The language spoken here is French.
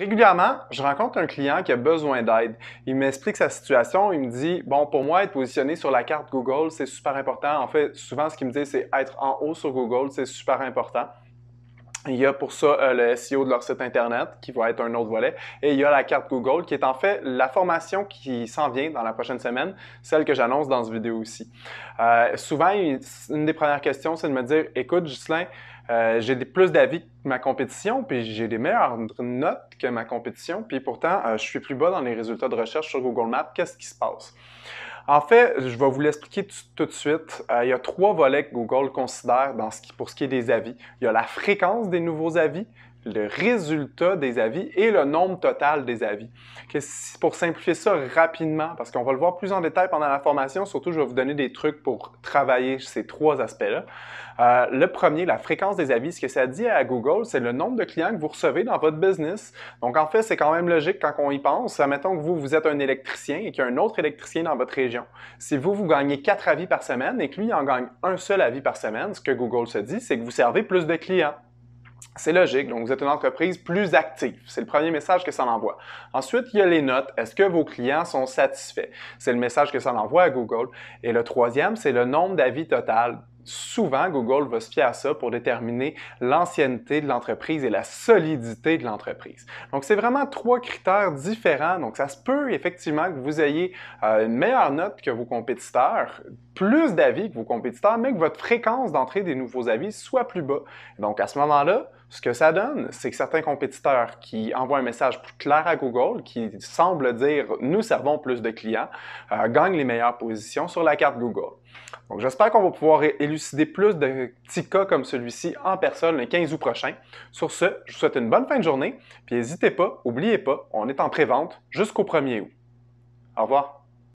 Régulièrement, je rencontre un client qui a besoin d'aide. Il m'explique sa situation, il me dit, bon, pour moi, être positionné sur la carte Google, c'est super important. En fait, souvent, ce qu'il me dit, c'est être en haut sur Google, c'est super important. Il y a pour ça le SEO de leur site Internet, qui va être un autre volet. Et il y a la carte Google, qui est en fait la formation qui s'en vient dans la prochaine semaine, celle que j'annonce dans cette vidéo aussi. Souvent, une des premières questions, c'est de me dire, écoute, Ghislain, j'ai plus d'avis que ma compétition, puis j'ai des meilleures notes que ma compétition, puis pourtant, je suis plus bas dans les résultats de recherche sur Google Maps. Qu'est-ce qui se passe? En fait, je vais vous l'expliquer tout de suite. Il y a trois volets que Google considère pour ce qui est des avis. Il y a la fréquence des nouveaux avis, le résultat des avis et le nombre total des avis. Pour simplifier ça rapidement, parce qu'on va le voir plus en détail pendant la formation, surtout je vais vous donner des trucs pour travailler ces trois aspects-là. Le premier, la fréquence des avis, ce que ça dit à Google, c'est le nombre de clients que vous recevez dans votre business. Donc en fait, c'est quand même logique quand on y pense. Admettons que vous êtes un électricien et qu'il y a un autre électricien dans votre région. Si vous gagnez 4 avis par semaine et que lui en gagne un seul avis par semaine, ce que Google se dit, c'est que vous servez plus de clients. C'est logique, donc vous êtes une entreprise plus active. C'est le premier message que ça envoie. Ensuite, il y a les notes. Est-ce que vos clients sont satisfaits? C'est le message que ça envoie à Google. Et le troisième, c'est le nombre d'avis total. Souvent, Google va se fier à ça pour déterminer l'ancienneté de l'entreprise et la solidité de l'entreprise. Donc, c'est vraiment trois critères différents. Donc, ça se peut effectivement que vous ayez une meilleure note que vos compétiteurs, plus d'avis que vos compétiteurs, mais que votre fréquence d'entrée des nouveaux avis soit plus bas. Donc, à ce moment-là, ce que ça donne, c'est que certains compétiteurs qui envoient un message plus clair à Google, qui semblent dire « nous servons plus de clients », gagnent les meilleures positions sur la carte Google. Donc, j'espère qu'on va pouvoir élucider plus de petits cas comme celui-ci en personne le 15 août prochain. Sur ce, je vous souhaite une bonne fin de journée, puis n'hésitez pas, n'oubliez pas, on est en pré-vente jusqu'au 1er août. Au revoir.